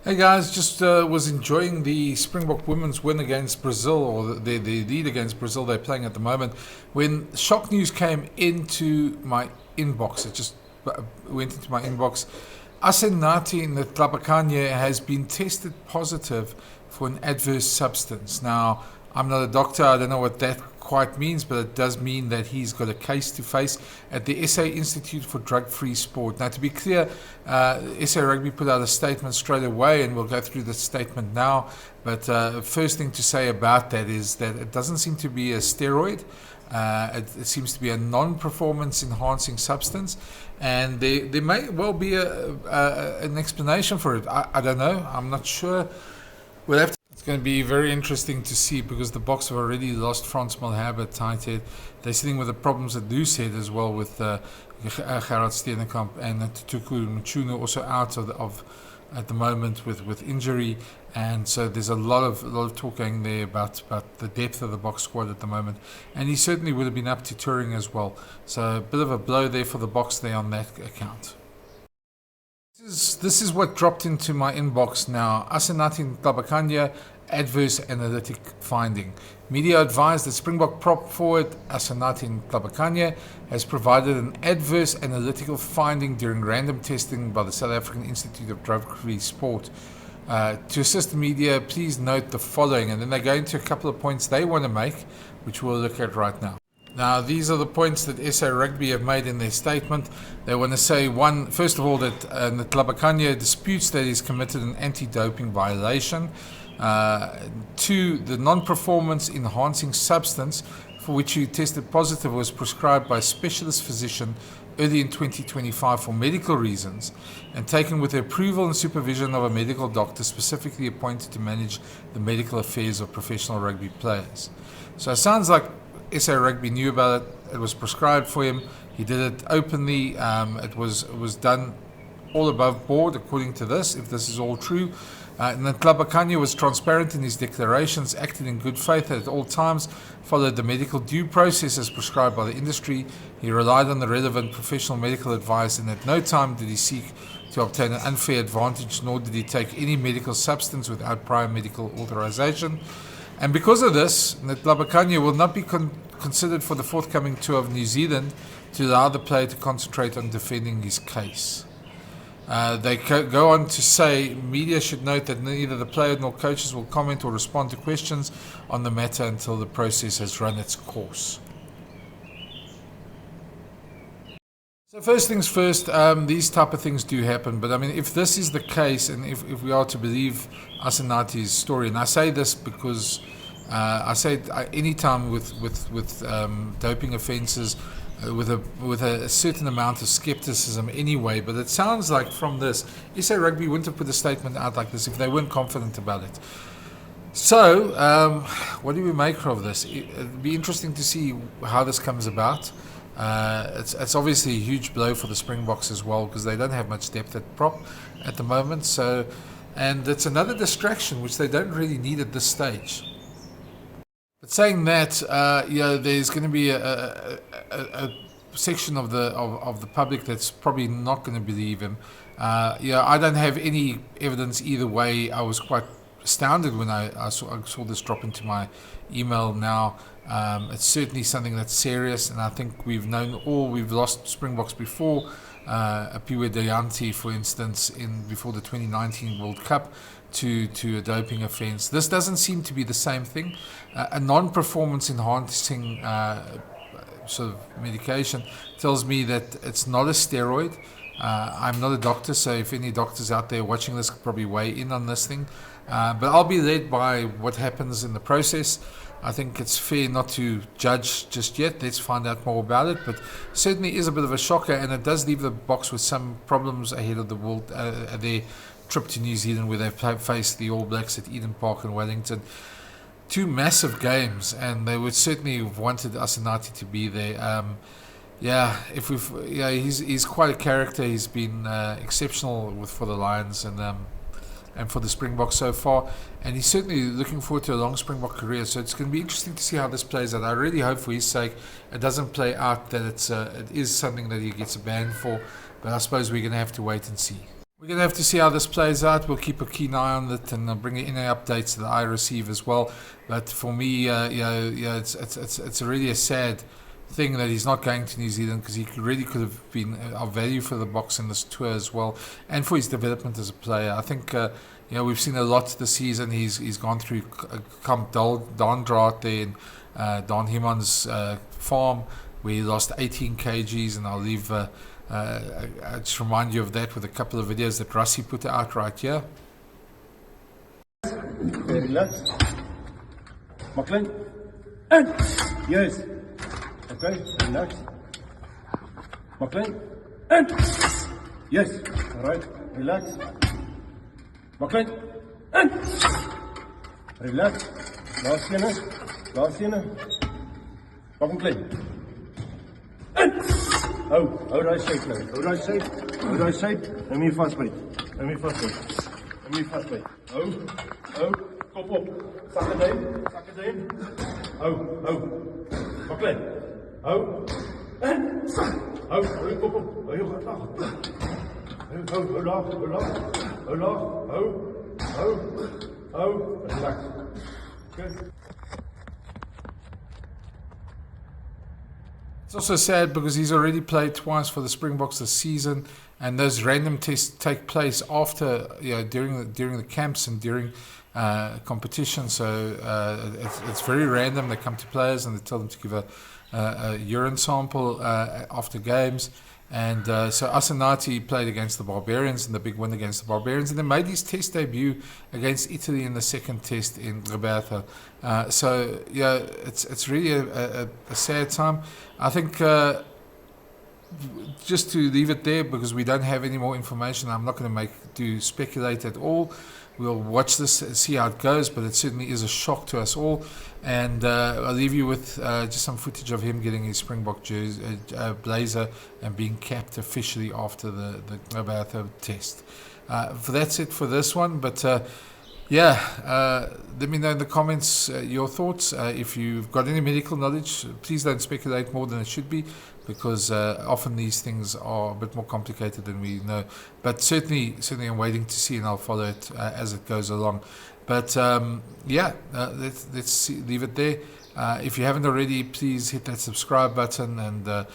Hey guys, just was enjoying the Springbok women's win against Brazil, or the lead against Brazil they're playing at the moment. When shock news came into my inbox, it just went into my inbox. Asenathi in the Tlabakanye has been tested positive for an adverse substance. Now, I'm not a doctor, I don't know what that quite means, but it does mean that he's got a case to face at the SA Institute for Drug-Free Sport. Now, to be clear, SA Rugby put out a statement straight away, and we'll go through the statement now. But first thing to say about that is that it doesn't seem to be a steroid. It seems to be a non-performance enhancing substance, and there may well be an explanation for it. I don't know. I'm not sure. We'll have to. It's going to be very interesting to see, because the Boks have already lost Frans Malherbe, tight head. They're sitting with the problems at loose head as well, with Gerard Steenekamp and Tutuku Mchunu also out of at the moment with injury, and so there's a lot of talk going there about the depth of the Boks squad at the moment, and he certainly would have been up to touring as well. So a bit of a blow there for the Boks there on that account. This is what dropped into my inbox now. Asenathi Tlabakanye, adverse analytic finding. Media advised that Springbok prop forward Asenathi Tlabakanye has provided an adverse analytical finding during random testing by the South African Institute of Drug-Free Sport. To assist the media, please note the following, and then they go into a couple of points they want to make, which we'll look at right now. Now, these are the points that SA Rugby have made in their statement. They want to say, one, first of all, that Tlabakanye disputes that he's committed an anti-doping violation. Two, the non-performance enhancing substance for which he tested positive was prescribed by a specialist physician early in 2025 for medical reasons, and taken with the approval and supervision of a medical doctor specifically appointed to manage the medical affairs of professional rugby players. So it sounds like SA Rugby knew about it. It was prescribed for him. He did it openly. It was done all above board, according to this, if this is all true. And then Tlabakanye was transparent in his declarations, acted in good faith at all times, followed the medical due process as prescribed by the industry. He relied on the relevant professional medical advice, and at no time did he seek to obtain an unfair advantage, nor did he take any medical substance without prior medical authorization. And because of this, Tlabakanye will not be considered for the forthcoming tour of New Zealand to allow the player to concentrate on defending his case. They go on to say media should note that neither the player nor coaches will comment or respond to questions on the matter until the process has run its course. So first things first, these type of things do happen, but I mean, if this is the case, and if we are to believe Asenathi's story, and I say this because I say any time with doping offences, with a certain amount of skepticism anyway, but it sounds like from this, SA Rugby wouldn't have put a statement out like this if they weren't confident about it. So, what do we make of this? It'd be interesting to see how this comes about. It's obviously a huge blow for the Springboks as well, because they don't have much depth at prop at the moment. So, and it's another distraction which they don't really need at this stage. But saying that, there's going to be a section of the public that's probably not going to believe him. I don't have any evidence either way. I was quite astounded when I saw this drop into my email now. It's certainly something that's serious, and I think we've lost Springboks before. Apiwe Dayanti, for instance, before the 2019 World Cup, to a doping offence. This doesn't seem to be the same thing. A non-performance enhancing sort of medication tells me that it's not a steroid. I'm not a doctor, so if any doctors out there watching this could probably weigh in on this thing. But I'll be led by what happens in the process. I think it's fair not to judge just yet. Let's find out more about it. But certainly is a bit of a shocker, and it does leave the Boks with some problems ahead of the world their trip to New Zealand, where they've faced the All Blacks at Eden Park and Wellington. Two massive games, and they would certainly have wanted Asenathi to be there. He's quite a character. He's been exceptional for the Lions and for the Springboks so far, and he's certainly looking forward to a long Springbok career. So it's going to be interesting to see how this plays out. I really hope for his sake it doesn't play out that it is something that he gets a ban for, but I suppose we're going to have to wait and see. We're going to have to see how this plays out. We'll keep a keen eye on it and bring any updates that I receive as well. But for me, it's really a sad thing that he's not going to New Zealand, because he really could have been of value for the Boks in this tour as well, and for his development as a player. I think we've seen a lot this season. He's gone through Camp Dondra there in Don Himon's farm, where he lost 18 kgs, and I'll leave. I just remind you of that with a couple of videos that Rassie put out right here. Relax. Maklein. And yes. Okay, relax. Maklein. And yes. All right. Relax. Maklein. And relax. Last ene. Maklein. And hou daai shape nou. Hou daai shape. Hou my vasbyt. Hou. Kop op. Sak het in. Hou. Maklein. Hou. En hou kop op. Hou jou gat lag. Hou laag. Hou. Relax. Okay. It's also sad because he's already played twice for the Springboks this season, and those random tests take place after, during the camps and during competition. So it's very random. They come to players and they tell them to give a urine sample after games. And so Asenathi played against the Barbarians in the big win against the Barbarians, and then made his test debut against Italy in the second test in Roberto. So it's really a sad time. I think just to leave it there, because we don't have any more information. I'm not going to speculate at all. We'll watch this and see how it goes, but it certainly is a shock to us all. And I'll leave you with just some footage of him getting his Springbok jersey, blazer, and being capped officially after the Roberto test. That's it for this one. But let me know in the comments your thoughts. If you've got any medical knowledge, please don't speculate more than it should be, because often these things are a bit more complicated than we know. But certainly I'm waiting to see, and I'll follow it as it goes along. But let's leave it there. If you haven't already, please hit that subscribe button and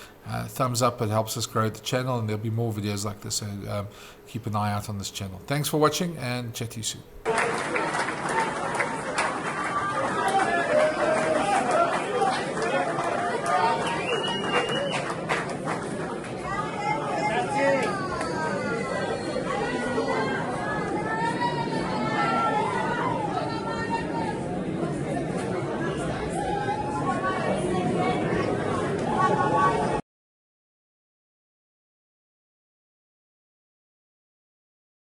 thumbs up. It helps us grow the channel, and there'll be more videos like this. So keep an eye out on this channel. Thanks for watching, and chat to you soon.